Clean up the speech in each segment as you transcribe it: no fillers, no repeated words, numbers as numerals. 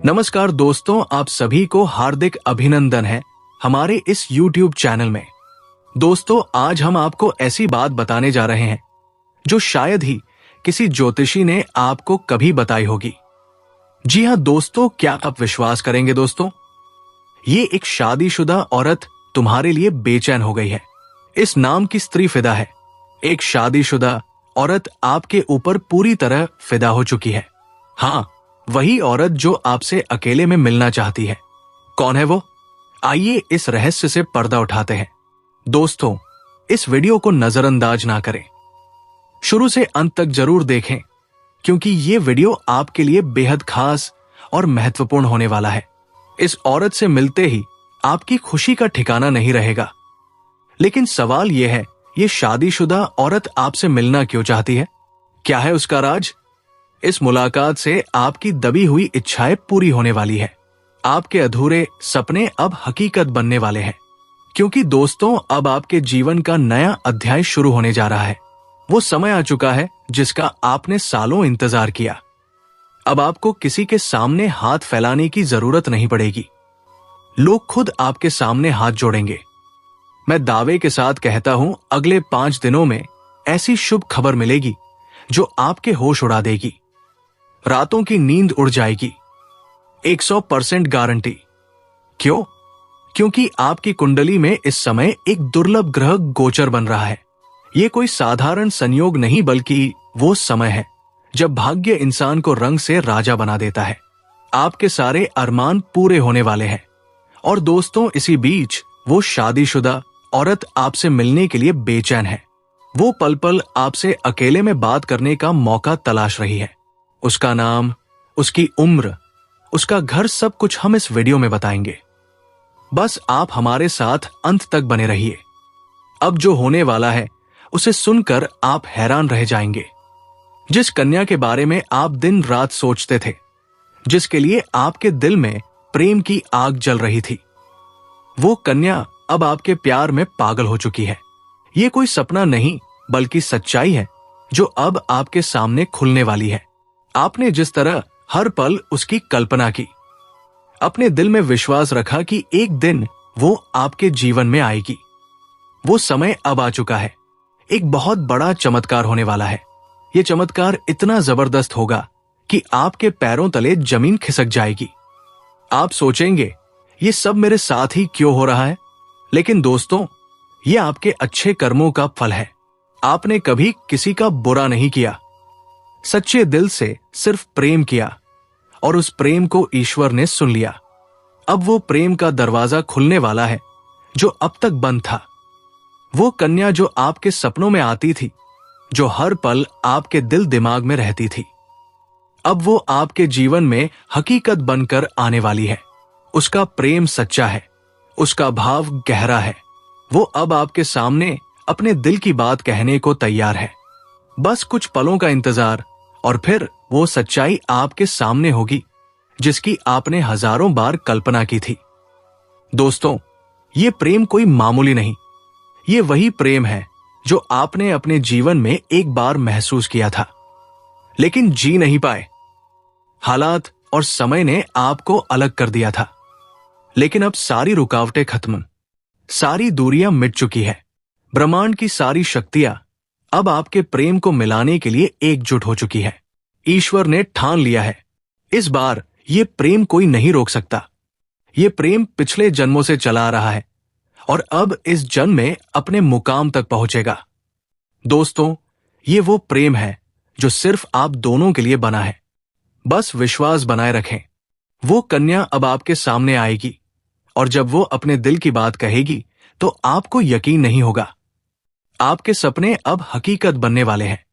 नमस्कार दोस्तों, आप सभी को हार्दिक अभिनंदन है हमारे इस YouTube चैनल में। दोस्तों, आज हम आपको ऐसी बात बताने जा रहे हैं जो शायद ही किसी ज्योतिषी ने आपको कभी बताई होगी। जी हाँ दोस्तों, क्या आप विश्वास करेंगे दोस्तों, ये एक शादीशुदा औरत तुम्हारे लिए बेचैन हो गई है। इस नाम की स्त्री फिदा है। एक शादीशुदा औरत आपके ऊपर पूरी तरह फिदा हो चुकी है। हाँ, वही औरत जो आपसे अकेले में मिलना चाहती है। कौन है वो? आइए इस रहस्य से पर्दा उठाते हैं। दोस्तों, इस वीडियो को नजरअंदाज ना करें, शुरू से अंत तक जरूर देखें, क्योंकि ये वीडियो आपके लिए बेहद खास और महत्वपूर्ण होने वाला है। इस औरत से मिलते ही आपकी खुशी का ठिकाना नहीं रहेगा। लेकिन सवाल यह है, ये शादीशुदा औरत आपसे मिलना क्यों चाहती है? क्या है उसका राज? इस मुलाकात से आपकी दबी हुई इच्छाएं पूरी होने वाली है। आपके अधूरे सपने अब हकीकत बनने वाले हैं, क्योंकि दोस्तों अब आपके जीवन का नया अध्याय शुरू होने जा रहा है। वो समय आ चुका है जिसका आपने सालों इंतजार किया। अब आपको किसी के सामने हाथ फैलाने की जरूरत नहीं पड़ेगी। लोग खुद आपके सामने हाथ जोड़ेंगे। मैं दावे के साथ कहता हूं, अगले 5 दिनों में ऐसी शुभ खबर मिलेगी जो आपके होश उड़ा देगी। रातों की नींद उड़ जाएगी। 100% गारंटी। क्यों? क्योंकि आपकी कुंडली में इस समय एक दुर्लभ ग्रह गोचर बन रहा है। यह कोई साधारण संयोग नहीं, बल्कि वो समय है जब भाग्य इंसान को रंग से राजा बना देता है। आपके सारे अरमान पूरे होने वाले हैं। और दोस्तों, इसी बीच वो शादीशुदा औरत आपसे मिलने के लिए बेचैन है। वो पल पल आपसे अकेले में बात करने का मौका तलाश रही है। उसका नाम, उसकी उम्र, उसका घर, सब कुछ हम इस वीडियो में बताएंगे। बस आप हमारे साथ अंत तक बने रहिए। अब जो होने वाला है उसे सुनकर आप हैरान रह जाएंगे। जिस कन्या के बारे में आप दिन रात सोचते थे, जिसके लिए आपके दिल में प्रेम की आग जल रही थी, वो कन्या अब आपके प्यार में पागल हो चुकी है। ये कोई सपना नहीं, बल्कि सच्चाई है जो अब आपके सामने खुलने वाली है। आपने जिस तरह हर पल उसकी कल्पना की, अपने दिल में विश्वास रखा कि एक दिन वो आपके जीवन में आएगी, वो समय अब आ चुका है। एक बहुत बड़ा चमत्कार होने वाला है। ये चमत्कार इतना जबरदस्त होगा कि आपके पैरों तले जमीन खिसक जाएगी। आप सोचेंगे, ये सब मेरे साथ ही क्यों हो रहा है? लेकिन दोस्तों, ये आपके अच्छे कर्मों का फल है। आपने कभी किसी का बुरा नहीं किया, सच्चे दिल से सिर्फ प्रेम किया, और उस प्रेम को ईश्वर ने सुन लिया। अब वो प्रेम का दरवाजा खुलने वाला है जो अब तक बंद था। वो कन्या जो आपके सपनों में आती थी, जो हर पल आपके दिल दिमाग में रहती थी, अब वो आपके जीवन में हकीकत बनकर आने वाली है। उसका प्रेम सच्चा है, उसका भाव गहरा है। वो अब आपके सामने अपने दिल की बात कहने को तैयार है। बस कुछ पलों का इंतजार, और फिर वो सच्चाई आपके सामने होगी जिसकी आपने हजारों बार कल्पना की थी। दोस्तों, ये प्रेम कोई मामूली नहीं, ये वही प्रेम है जो आपने अपने जीवन में एक बार महसूस किया था, लेकिन जी नहीं पाए। हालात और समय ने आपको अलग कर दिया था। लेकिन अब सारी रुकावटें खत्म, सारी दूरियां मिट चुकी है। ब्रह्मांड की सारी शक्तियां अब आपके प्रेम को मिलाने के लिए एकजुट हो चुकी है। ईश्वर ने ठान लिया है, इस बार ये प्रेम कोई नहीं रोक सकता। ये प्रेम पिछले जन्मों से चला आ रहा है और अब इस जन्म में अपने मुकाम तक पहुंचेगा। दोस्तों, ये वो प्रेम है जो सिर्फ आप दोनों के लिए बना है। बस विश्वास बनाए रखें। वो कन्या अब आपके सामने आएगी, और जब वो अपने दिल की बात कहेगी तो आपको यकीन नहीं होगा। आपके सपने अब हकीकत बनने वाले हैं।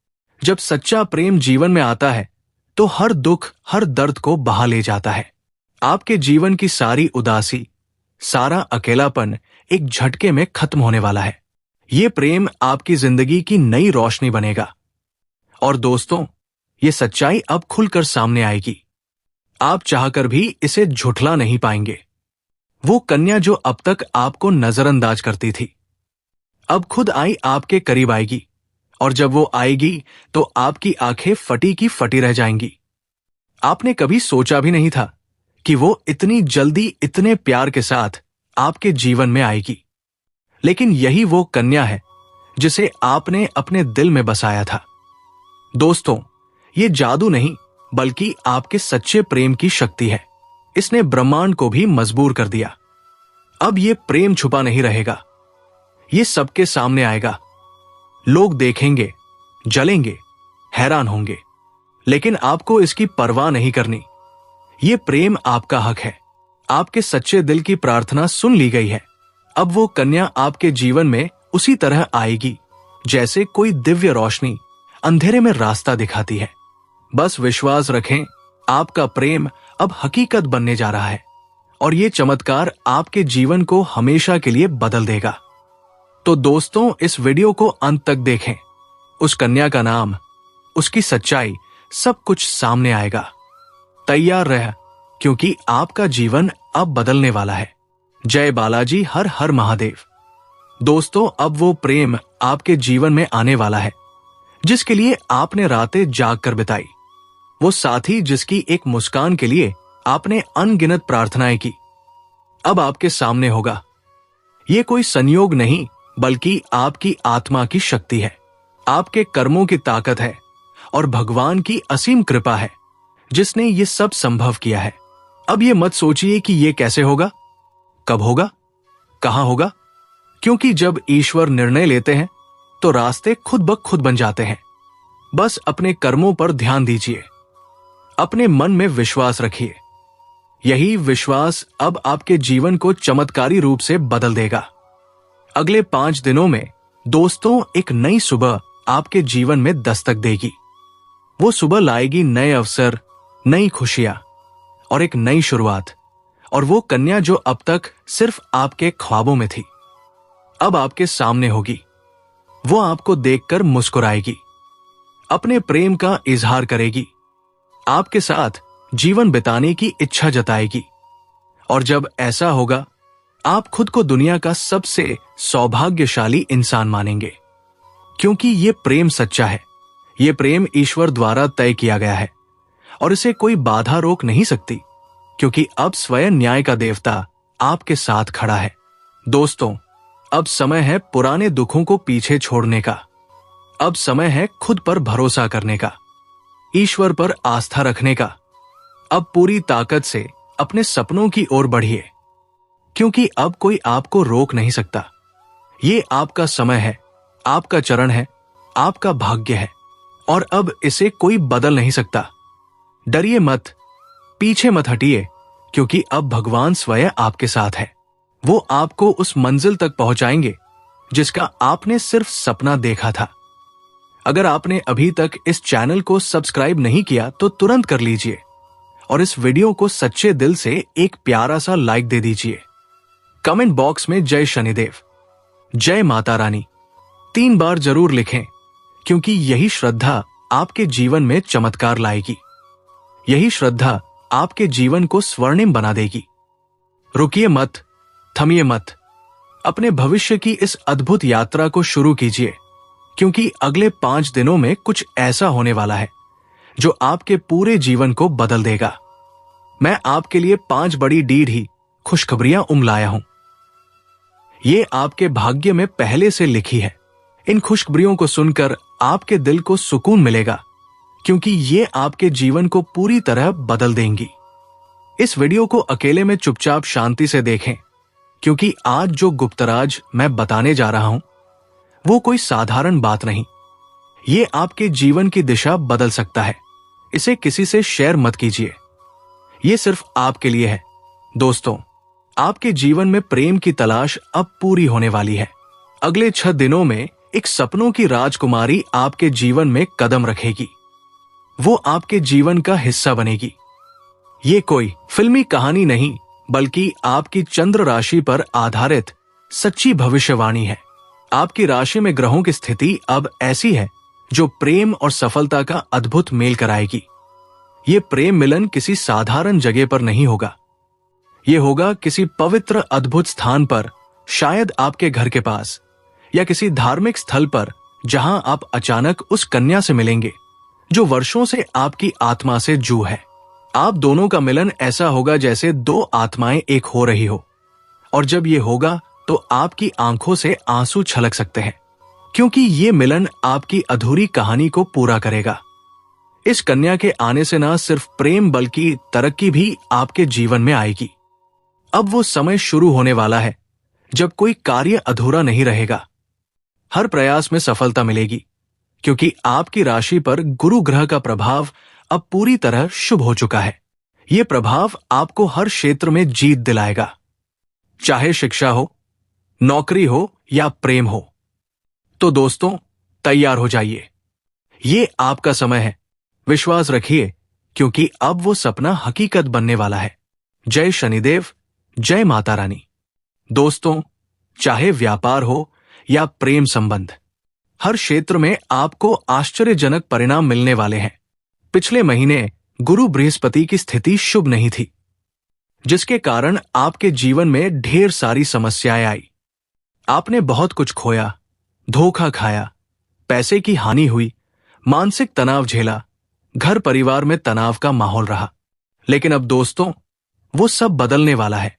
जब सच्चा प्रेम जीवन में आता है तो हर दुख, हर दर्द को बहा ले जाता है। आपके जीवन की सारी उदासी, सारा अकेलापन एक झटके में खत्म होने वाला है। ये प्रेम आपकी जिंदगी की नई रोशनी बनेगा। और दोस्तों, ये सच्चाई अब खुलकर सामने आएगी। आप चाहकर भी इसे झुठला नहीं पाएंगे। वो कन्या जो अब तक आपको नजरअंदाज करती थी, अब खुद आई आपके करीब आएगी, और जब वो आएगी तो आपकी आंखें फटी की फटी रह जाएंगी। आपने कभी सोचा भी नहीं था कि वो इतनी जल्दी इतने प्यार के साथ आपके जीवन में आएगी। लेकिन यही वो कन्या है जिसे आपने अपने दिल में बसाया था। दोस्तों, ये जादू नहीं बल्कि आपके सच्चे प्रेम की शक्ति है। इसने ब्रह्मांड को भी मजबूर कर दिया। अब ये प्रेम छुपा नहीं रहेगा, ये सबके सामने आएगा। लोग देखेंगे, जलेंगे, हैरान होंगे, लेकिन आपको इसकी परवाह नहीं करनी। ये प्रेम आपका हक है। आपके सच्चे दिल की प्रार्थना सुन ली गई है। अब वो कन्या आपके जीवन में उसी तरह आएगी जैसे कोई दिव्य रोशनी अंधेरे में रास्ता दिखाती है। बस विश्वास रखें, आपका प्रेम अब हकीकत बनने जा रहा है और ये चमत्कार आपके जीवन को हमेशा के लिए बदल देगा। तो दोस्तों, इस वीडियो को अंत तक देखें। उस कन्या का नाम, उसकी सच्चाई, सब कुछ सामने आएगा। तैयार रह, क्योंकि आपका जीवन अब बदलने वाला है। जय बालाजी, हर हर महादेव। दोस्तों, अब वो प्रेम आपके जीवन में आने वाला है जिसके लिए आपने रातें जाग कर बिताई। वो साथी जिसकी एक मुस्कान के लिए आपने अनगिनत प्रार्थनाएं की, अब आपके सामने होगा। ये कोई संयोग नहीं बल्कि आपकी आत्मा की शक्ति है, आपके कर्मों की ताकत है और भगवान की असीम कृपा है जिसने ये सब संभव किया है। अब ये मत सोचिए कि ये कैसे होगा, कब होगा, कहां होगा, क्योंकि जब ईश्वर निर्णय लेते हैं तो रास्ते खुद ब खुद बन जाते हैं। बस अपने कर्मों पर ध्यान दीजिए, अपने मन में विश्वास रखिए। यही विश्वास अब आपके जीवन को चमत्कारी रूप से बदल देगा। अगले 5 दिनों में दोस्तों, एक नई सुबह आपके जीवन में दस्तक देगी। वो सुबह लाएगी नए अवसर, नई खुशियां और एक नई शुरुआत। और वो कन्या जो अब तक सिर्फ आपके ख्वाबों में थी, अब आपके सामने होगी। वो आपको देखकर मुस्कुराएगी, अपने प्रेम का इजहार करेगी, आपके साथ जीवन बिताने की इच्छा जताएगी। और जब ऐसा होगा, आप खुद को दुनिया का सबसे सौभाग्यशाली इंसान मानेंगे, क्योंकि ये प्रेम सच्चा है। ये प्रेम ईश्वर द्वारा तय किया गया है और इसे कोई बाधा रोक नहीं सकती, क्योंकि अब स्वयं न्याय का देवता आपके साथ खड़ा है। दोस्तों, अब समय है पुराने दुखों को पीछे छोड़ने का। अब समय है खुद पर भरोसा करने का, ईश्वर पर आस्था रखने का। अब पूरी ताकत से अपने सपनों की ओर बढ़िए, क्योंकि अब कोई आपको रोक नहीं सकता। ये आपका समय है, आपका चरण है, आपका भाग्य है और अब इसे कोई बदल नहीं सकता। डरिए मत, पीछे मत हटिए, क्योंकि अब भगवान स्वयं आपके साथ है। वो आपको उस मंजिल तक पहुंचाएंगे जिसका आपने सिर्फ सपना देखा था। अगर आपने अभी तक इस चैनल को सब्सक्राइब नहीं किया तो तुरंत कर लीजिए और इस वीडियो को सच्चे दिल से एक प्यारा सा लाइक दे दीजिए। कमेंट बॉक्स में जय शनिदेव, जय माता रानी 3 बार जरूर लिखें, क्योंकि यही श्रद्धा आपके जीवन में चमत्कार लाएगी। यही श्रद्धा आपके जीवन को स्वर्णिम बना देगी। रुकिए मत, थमिए मत, अपने भविष्य की इस अद्भुत यात्रा को शुरू कीजिए, क्योंकि अगले 5 दिनों में कुछ ऐसा होने वाला है जो आपके पूरे जीवन को बदल देगा। मैं आपके लिए 5 बड़ी ढीढ़ी खुशखबरियां लाया हूं। ये आपके भाग्य में पहले से लिखी है। इन खुशखबरियों को सुनकर आपके दिल को सुकून मिलेगा, क्योंकि ये आपके जीवन को पूरी तरह बदल देंगी। इस वीडियो को अकेले में चुपचाप शांति से देखें, क्योंकि आज जो गुप्तराज मैं बताने जा रहा हूं वो कोई साधारण बात नहीं। ये आपके जीवन की दिशा बदल सकता है। इसे किसी से शेयर मत कीजिए, ये सिर्फ आपके लिए है। दोस्तों, आपके जीवन में प्रेम की तलाश अब पूरी होने वाली है। अगले 6 दिनों में एक सपनों की राजकुमारी आपके जीवन में कदम रखेगी। वो आपके जीवन का हिस्सा बनेगी। ये कोई फिल्मी कहानी नहीं, बल्कि आपकी चंद्र राशि पर आधारित सच्ची भविष्यवाणी है। आपकी राशि में ग्रहों की स्थिति अब ऐसी है जो प्रेम और सफलता का अद्भुत मेल कराएगी। ये प्रेम मिलन किसी साधारण जगह पर नहीं होगा, ये होगा किसी पवित्र अद्भुत स्थान पर, शायद आपके घर के पास या किसी धार्मिक स्थल पर, जहां आप अचानक उस कन्या से मिलेंगे जो वर्षों से आपकी आत्मा से जू है। आप दोनों का मिलन ऐसा होगा जैसे दो आत्माएं एक हो रही हो, और जब ये होगा तो आपकी आंखों से आंसू छलक सकते हैं, क्योंकि ये मिलन आपकी अधूरी कहानी को पूरा करेगा। इस कन्या के आने से ना सिर्फ प्रेम बल्कि तरक्की भी आपके जीवन में आएगी। अब वो समय शुरू होने वाला है जब कोई कार्य अधूरा नहीं रहेगा। हर प्रयास में सफलता मिलेगी, क्योंकि आपकी राशि पर गुरु ग्रह का प्रभाव अब पूरी तरह शुभ हो चुका है। ये प्रभाव आपको हर क्षेत्र में जीत दिलाएगा, चाहे शिक्षा हो, नौकरी हो या प्रेम हो। तो दोस्तों, तैयार हो जाइए, ये आपका समय है। विश्वास रखिए, क्योंकि अब वो सपना हकीकत बनने वाला है। जय शनिदेव, जय माता रानी। दोस्तों, चाहे व्यापार हो या प्रेम संबंध, हर क्षेत्र में आपको आश्चर्यजनक परिणाम मिलने वाले हैं। पिछले महीने गुरु बृहस्पति की स्थिति शुभ नहीं थी, जिसके कारण आपके जीवन में ढेर सारी समस्याएं आई। आपने बहुत कुछ खोया, धोखा खाया, पैसे की हानि हुई, मानसिक तनाव झेला, घर परिवार में तनाव का माहौल रहा। लेकिन अब दोस्तों, वो सब बदलने वाला है।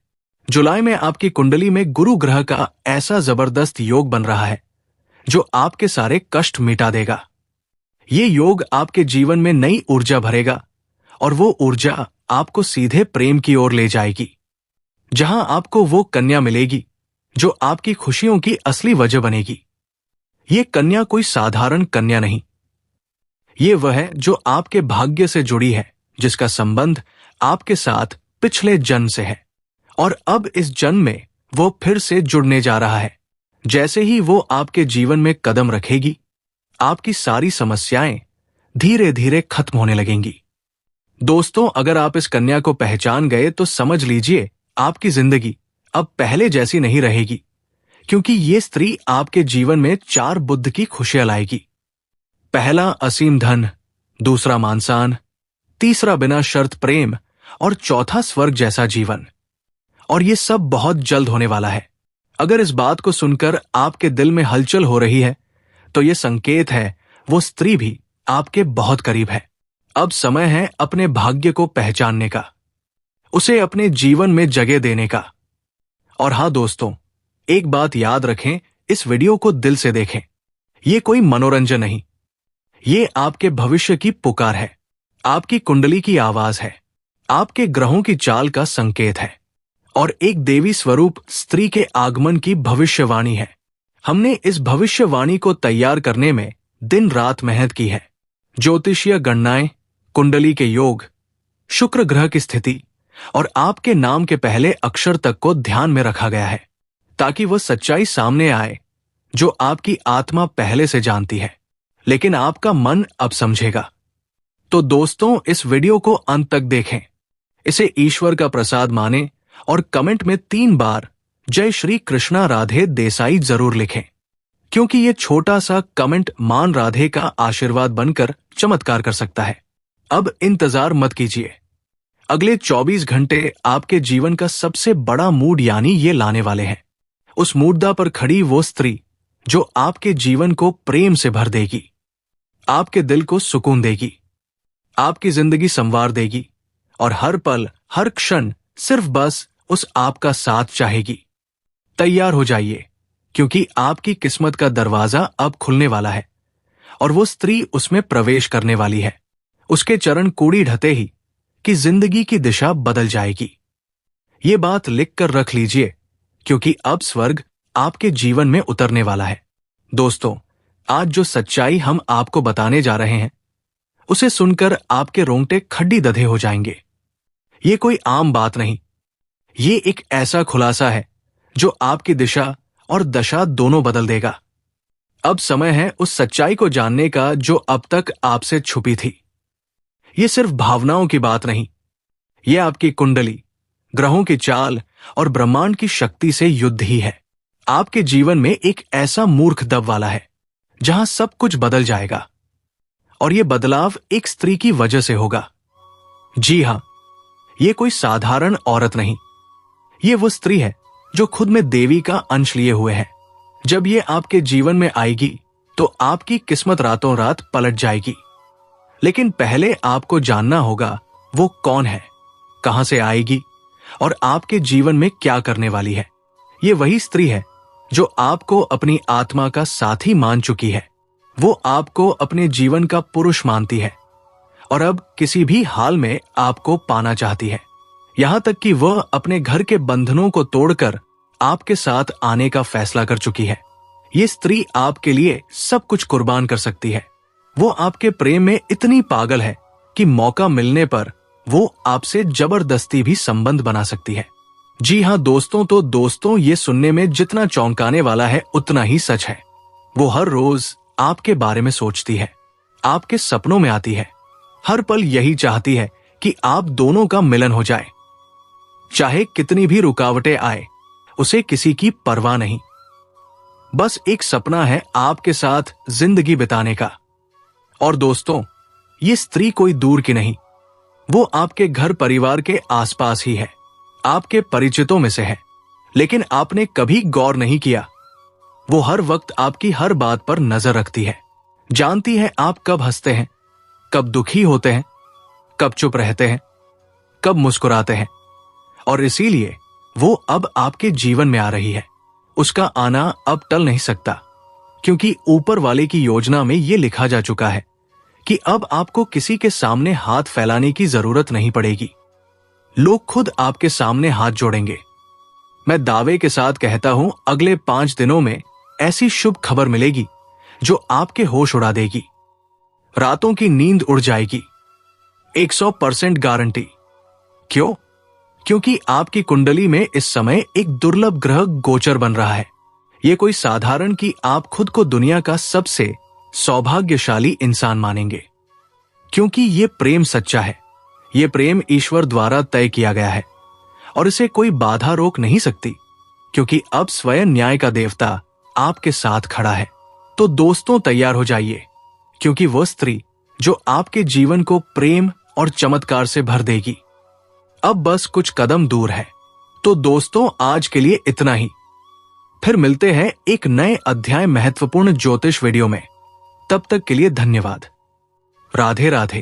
जुलाई में आपकी कुंडली में गुरु ग्रह का ऐसा जबरदस्त योग बन रहा है जो आपके सारे कष्ट मिटा देगा। ये योग आपके जीवन में नई ऊर्जा भरेगा, और वो ऊर्जा आपको सीधे प्रेम की ओर ले जाएगी, जहां आपको वो कन्या मिलेगी जो आपकी खुशियों की असली वजह बनेगी। ये कन्या कोई साधारण कन्या नहीं, ये वह है जो आपके भाग्य से जुड़ी है, जिसका संबंध आपके साथ पिछले जन्म से है, और अब इस जन्म में वो फिर से जुड़ने जा रहा है। जैसे ही वो आपके जीवन में कदम रखेगी, आपकी सारी समस्याएं धीरे धीरे खत्म होने लगेंगी। दोस्तों, अगर आप इस कन्या को पहचान गए तो समझ लीजिए आपकी जिंदगी अब पहले जैसी नहीं रहेगी, क्योंकि ये स्त्री आपके जीवन में 4 बुद्ध की खुशियां लाएगी। पहला असीम धन, दूसरा मानसान, तीसरा बिना शर्त प्रेम, और चौथा स्वर्ग जैसा जीवन। और ये सब बहुत जल्द होने वाला है। अगर इस बात को सुनकर आपके दिल में हलचल हो रही है, तो ये संकेत है वो स्त्री भी आपके बहुत करीब है। अब समय है अपने भाग्य को पहचानने का, उसे अपने जीवन में जगह देने का। और हाँ दोस्तों, एक बात याद रखें, इस वीडियो को दिल से देखें। ये कोई मनोरंजन नहीं, ये आपके भविष्य की पुकार है, आपकी कुंडली की आवाज है, आपके ग्रहों की चाल का संकेत है, और एक देवी स्वरूप स्त्री के आगमन की भविष्यवाणी है। हमने इस भविष्यवाणी को तैयार करने में दिन रात मेहनत की है। ज्योतिषीय गणनाएं, कुंडली के योग, शुक्र ग्रह की स्थिति और आपके नाम के पहले अक्षर तक को ध्यान में रखा गया है, ताकि वह सच्चाई सामने आए जो आपकी आत्मा पहले से जानती है, लेकिन आपका मन अब समझेगा। तो दोस्तों, इस वीडियो को अंत तक देखें, इसे ईश्वर का प्रसाद माने, और कमेंट में 3 बार जय श्री कृष्णा राधे देसाई जरूर लिखें, क्योंकि ये छोटा सा कमेंट मान राधे का आशीर्वाद बनकर चमत्कार कर सकता है। अब इंतजार मत कीजिए, अगले 24 घंटे आपके जीवन का सबसे बड़ा मूड यानी ये लाने वाले हैं। उस मुद्दा पर खड़ी वो स्त्री जो आपके जीवन को प्रेम से भर देगी, आपके दिल को सुकून देगी, आपकी जिंदगी संवार देगी, और हर पल हर क्षण सिर्फ बस उस आपका साथ चाहेगी। तैयार हो जाइए, क्योंकि आपकी किस्मत का दरवाजा अब खुलने वाला है, और वो स्त्री उसमें प्रवेश करने वाली है। उसके चरण कूड़ी ढते ही कि जिंदगी की दिशा बदल जाएगी। ये बात लिख कर रख लीजिए, क्योंकि अब स्वर्ग आपके जीवन में उतरने वाला है। दोस्तों, आज जो सच्चाई हम आपको बताने जा रहे हैं, उसे सुनकर आपके रोंगटे खड्डी दधे हो जाएंगे। ये कोई आम बात नहीं, ये एक ऐसा खुलासा है जो आपकी दिशा और दशा दोनों बदल देगा। अब समय है उस सच्चाई को जानने का जो अब तक आपसे छुपी थी। ये सिर्फ भावनाओं की बात नहीं, ये आपकी कुंडली, ग्रहों की चाल और ब्रह्मांड की शक्ति से युद्ध ही है। आपके जीवन में एक ऐसा मूर्ख दब वाला है जहां सब कुछ बदल जाएगा, और ये बदलाव एक स्त्री की वजह से होगा। जी हां, ये कोई साधारण औरत नहीं, ये वो स्त्री है जो खुद में देवी का अंश लिए हुए है। जब ये आपके जीवन में आएगी तो आपकी किस्मत रातों रात पलट जाएगी। लेकिन पहले आपको जानना होगा वो कौन है, कहां से आएगी और आपके जीवन में क्या करने वाली है। ये वही स्त्री है जो आपको अपनी आत्मा का साथी मान चुकी है। वो आपको अपने जीवन का पुरुष मानती है और अब किसी भी हाल में आपको पाना चाहती है। यहां तक कि वह अपने घर के बंधनों को तोड़कर आपके साथ आने का फैसला कर चुकी है। ये स्त्री आपके लिए सब कुछ कुर्बान कर सकती है। वो आपके प्रेम में इतनी पागल है कि मौका मिलने पर वो आपसे जबरदस्ती भी संबंध बना सकती है। जी हां दोस्तों, तो दोस्तों ये सुनने में जितना चौंकाने वाला है उतना ही सच है। वो हर रोज आपके बारे में सोचती है, आपके सपनों में आती है, हर पल यही चाहती है कि आप दोनों का मिलन हो जाए। चाहे कितनी भी रुकावटें आए, उसे किसी की परवाह नहीं। बस एक सपना है आपके साथ जिंदगी बिताने का। और दोस्तों, ये स्त्री कोई दूर की नहीं, वो आपके घर परिवार के आसपास ही है, आपके परिचितों में से है। लेकिन आपने कभी गौर नहीं किया, वो हर वक्त आपकी हर बात पर नजर रखती है, जानती है आप कब हंसते हैं, कब दुखी होते हैं, कब चुप रहते हैं, कब मुस्कुराते हैं। और इसीलिए वो अब आपके जीवन में आ रही है। उसका आना अब टल नहीं सकता, क्योंकि ऊपर वाले की योजना में यह लिखा जा चुका है कि अब आपको किसी के सामने हाथ फैलाने की जरूरत नहीं पड़ेगी। लोग खुद आपके सामने हाथ जोड़ेंगे। मैं दावे के साथ कहता हूं, अगले 5 दिनों में ऐसी शुभ खबर मिलेगी जो आपके होश उड़ा देगी, रातों की नींद उड़ जाएगी। 100% गारंटी। क्यों? क्योंकि आपकी कुंडली में इस समय एक दुर्लभ ग्रह गोचर बन रहा है। यह कोई साधारण कि आप खुद को दुनिया का सबसे सौभाग्यशाली इंसान मानेंगे, क्योंकि यह प्रेम सच्चा है। यह प्रेम ईश्वर द्वारा तय किया गया है और इसे कोई बाधा रोक नहीं सकती, क्योंकि अब स्वयं न्याय का देवता आपके साथ खड़ा है। तो दोस्तों तैयार हो जाइए, क्योंकि वह स्त्री जो आपके जीवन को प्रेम और चमत्कार से भर देगी अब बस कुछ कदम दूर है। तो दोस्तों आज के लिए इतना ही। फिर मिलते हैं एक नए अध्याय महत्वपूर्ण ज्योतिष वीडियो में। तब तक के लिए धन्यवाद। राधे राधे।